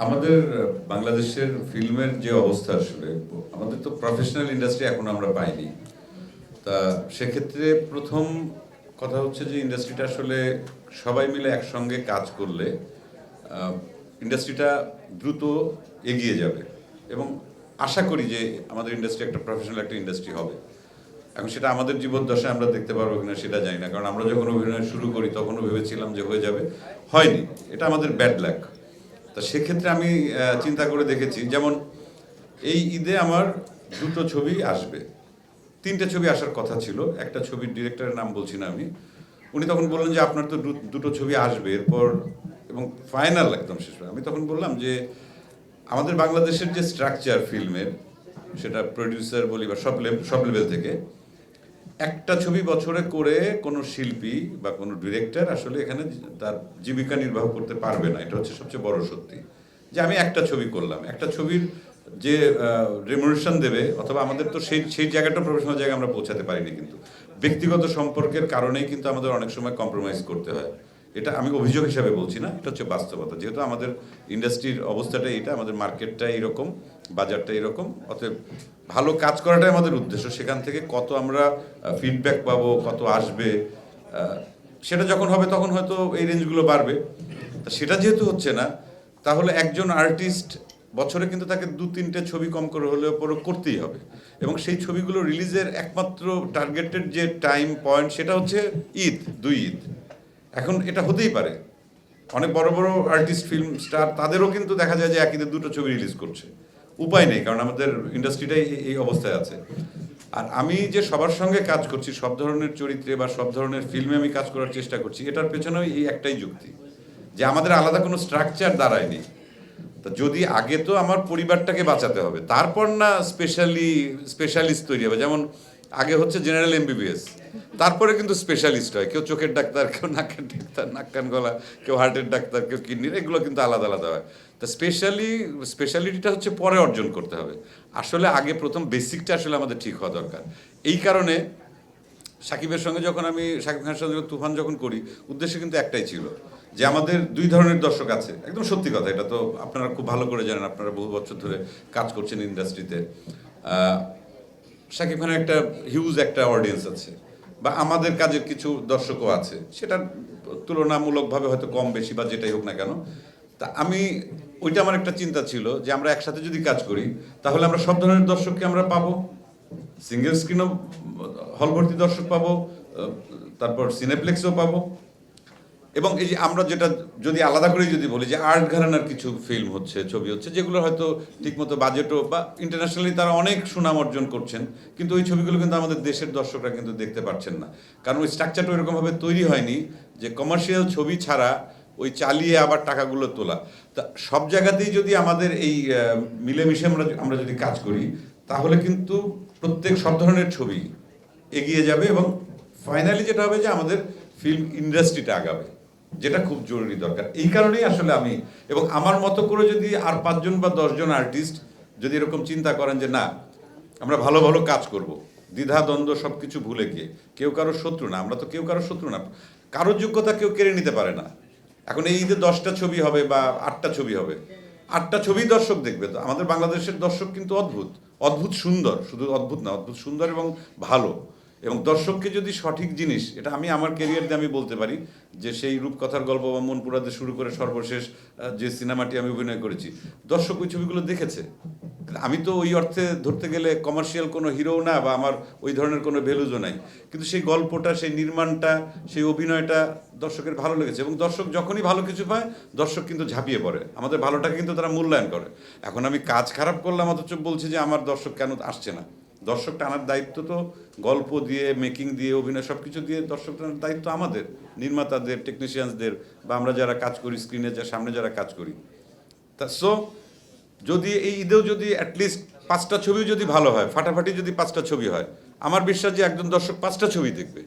আমাদের বাংলাদেশের ফিল্মের যে অবস্থা আসলে আমাদের তো প্রফেশনাল ইন্ডাস্ট্রি এখন আমরা পাইনি। তা সেক্ষেত্রে প্রথম কথা হচ্ছে যে ইন্ডাস্ট্রিটা আসলে সবাই মিলে একসঙ্গে কাজ করলে ইন্ডাস্ট্রিটা দ্রুত এগিয়ে যাবে এবং আশা করি যে আমাদের ইন্ডাস্ট্রি একটা প্রফেশনাল একটা ইন্ডাস্ট্রি হবে। এখন সেটা আমাদের জীবদ্দশায় আমরা দেখতে পারবো কিনা সেটা জানি না, কারণ আমরা যখন অভিনয় শুরু করি তখনও ভেবেছিলাম যে হয়ে যাবে, হয়নি। এটা আমাদের ব্যাড লাক। তা সেক্ষেত্রে আমি চিন্তা করে দেখেছি, যেমন এই ঈদে আমার দুটো ছবি আসবে, তিনটে ছবি আসার কথা ছিল। একটা ছবির ডিরেক্টরের নাম বলছি না আমি, উনি তখন বললেন যে আপনার তো দুটো ছবি আসবে এরপর, এবং ফাইনাল একদম শেষ। আমি তখন বললাম যে আমাদের বাংলাদেশের যে স্ট্রাকচার ফিল্মের, সেটা প্রডিউসার বলি বা সব লেভেল থেকে, একটা ছবি বছরে করে কোনো শিল্পী বা কোনো ডিরেক্টর আসলে এখানে তার জীবিকা নির্বাহ করতে পারবে না। এটা হচ্ছে সবচেয়ে বড় সত্যি, যে আমি একটা ছবি করলাম, একটা ছবির যে রেমুনারেশন দেবে, অথবা আমাদের তো সেই জায়গাটা প্রফেশনাল জায়গায় আমরা পৌঁছাতে পারিনি, কিন্তু ব্যক্তিগত সম্পর্কের কারণেই কিন্তু আমাদের অনেক সময় কম্প্রোমাইজ করতে হয়। এটা আমি অভিযোগ হিসাবে বলছি না, এটা হচ্ছে বাস্তবতা। যেহেতু আমাদের ইন্ডাস্ট্রির অবস্থাটা এটা, আমাদের মার্কেটটা এইরকম, বাজারটা এরকম, অতএব ভালো কাজ করাটাই আমাদের উদ্দেশ্য। সেখান থেকে কত আমরা ফিডব্যাক পাবো, কত আসবে, সেটা যখন হবে তখন হয়তো এই রেঞ্জগুলো বাড়বে। তা সেটা যেহেতু হচ্ছে না, তাহলে একজন আর্টিস্ট বছরে কিন্তু তাকে দু তিনটে ছবি কম করে হলেও পরে করতেই হবে, এবং সেই ছবিগুলো রিলিজের একমাত্র টার্গেটেড যে টাইম পয়েন্ট সেটা হচ্ছে ঈদ, দুই ঈদ। এখন এটা হতেই পারে অনেক বড় বড় আর্টিস্ট, ফিল্ম স্টার, তাদেরও কিন্তু দেখা যায় যে একই দিনে দুটো ছবি রিলিজ করছে। উপায় নেই, কারণ আমাদের ইন্ডাস্ট্রিটাই এই অবস্থায় আছে। আর আমি যে সবার সঙ্গে কাজ করছি, সব ধরনের চরিত্রে বা সব ধরনের ফিল্মে আমি কাজ করার চেষ্টা করছি, এটার পেছনেও এই একটাই যুক্তি, যে আমাদের আলাদা কোনো স্ট্রাকচার দাঁড়ায়নি। তা যদি আগে তো আমার পরিবারটাকে বাঁচাতে হবে, তারপর না স্পেশালিস্ট তৈরি হবে। যেমন আগে হচ্ছে জেনারেল এমবিবিএস, তারপরে কিন্তু স্পেশালিস্ট হয়, কেউ চোখের ডাক্তার, কেউ নাকের ডাক্তার, নাক কান গলা, কেউ হার্টের ডাক্তার, কেউ কিডনির, এগুলো কিন্তু আলাদা আলাদা হয়। তা স্পেশালিটিটা হচ্ছে পরে অর্জন করতে হবে। আসলে আগে প্রথম বেসিকটা আসলে আমাদের ঠিক হওয়া দরকার। এই কারণে সাকিবের সঙ্গে যখন আমি, সাকিব খানের সঙ্গে তুফান যখন করি, উদ্দেশ্য কিন্তু একটাই ছিল, যে আমাদের দুই ধরনের দর্শক আছে। একদম সত্যি কথা, এটা তো আপনারা খুব ভালো করে জানেন, আপনারা বহু বছর ধরে কাজ করছেন ইন্ডাস্ট্রিতে। সাকিব খানের একটা হিউজ একটা অডিয়েন্স আছে, বা আমাদের কাজের কিছু দর্শকও আছে, সেটা তুলনামূলকভাবে হয়তো কম বেশি বা যেটাই হোক না কেন। তা আমি, ওইটা আমার একটা চিন্তা ছিল যে আমরা একসাথে যদি কাজ করি তাহলে আমরা সব ধরনের দর্শককে আমরা পাবো, সিঙ্গেল স্ক্রিনও হল ভর্তি দর্শক পাবো, তারপর সিনেপ্লেক্সও পাবো। এবং এই যে আমরা যেটা যদি আলাদা করে যদি বলি, যে আর্ট ঘরানার কিছু ফিল্ম হচ্ছে, ছবি হচ্ছে, যেগুলো হয়তো ঠিকমতো বাজেটও বা ইন্টারন্যাশনালি তারা অনেক সুনাম অর্জন করছেন, কিন্তু ওই ছবিগুলো কিন্তু আমাদের দেশের দর্শকরা কিন্তু দেখতে পাচ্ছেন না, কারণ ওই স্ট্রাকচারটা ওইরকমভাবে তৈরি হয়নি যে কমার্শিয়াল ছবি ছাড়া ওই চালিয়ে আবার টাকাগুলো তোলা। তা সব জায়গাতেই যদি আমাদের এই মিলেমিশে আমরা যদি কাজ করি, তাহলে কিন্তু প্রত্যেক সব ধরনের ছবি এগিয়ে যাবে, এবং ফাইনালি যেটা হবে যে আমাদের ফিল্ম ইন্ডাস্ট্রিটা আগাবে, যেটা খুব জরুরি দরকার। এই কারণেই আসলে আমি, এবং আমার মতো করে যদি আর 5জন বা 10জন আর্টিস্ট যদি এরকম চিন্তা করেন যে না, আমরা ভালো ভালো কাজ করব, দ্বিধা দ্বন্দ্ব সব কিছু ভুলে গিয়ে, কেউ কারোর শত্রু না, আমরা তো কেউ কারোর শত্রু না, কারোর যোগ্যতা কেউ কেড়ে নিতে পারে না। এখন এই ঈদে 10টা ছবি হবে বা 8টা ছবি হবে, 8টা ছবি দর্শক দেখবে। তো আমাদের বাংলাদেশের দর্শক কিন্তু অদ্ভুত, অদ্ভুত সুন্দর, শুধু অদ্ভুত না, অদ্ভুত সুন্দর এবং ভালো। এবং দর্শককে যদি সঠিক জিনিস, এটা আমি আমার ক্যারিয়ার দিয়ে আমি বলতে পারি, যে সেই রূপকথার গল্প বা মনপুরাতে শুরু করে সর্বশেষ যে সিনেমাটি আমি অভিনয় করেছি, দর্শক ওই ছবিগুলো দেখেছে। আমি তো ওই অর্থে ধরতে গেলে কমার্শিয়াল কোনো হিরো না, বা আমার ওই ধরনের কোনো ভ্যালুজও নাই, কিন্তু সেই গল্পটা, সেই নির্মাণটা, সেই অভিনয়টা দর্শকের ভালো লেগেছে। এবং দর্শক যখনই ভালো কিছু পায়, দর্শক কিন্তু ঝাঁপিয়ে পড়ে, আমাদের ভালোটাকে কিন্তু তারা মূল্যায়ন করে। এখন আমি কাজ খারাপ করলাম অথচ বলছি যে আমার দর্শক কেন আসছে না। দর্শক টানার দায়িত্ব তো গল্প দিয়ে, মেকিং দিয়ে, অভিনয় সব কিছু দিয়ে দর্শক টানার দায়িত্ব আমাদের, নির্মাতাদের, টেকনিশিয়ানসদের, বা আমরা যারা কাজ করি স্ক্রিনে, সামনে যারা কাজ করি। তা সো যদি এই ঈদেও যদি অ্যাটলিস্ট 5টা ছবিও যদি ভালো হয়, ফাটাফাটি যদি 5টা ছবি হয়, আমার বিশ্বাস যে একজন দর্শক 5টা ছবি দেখবে।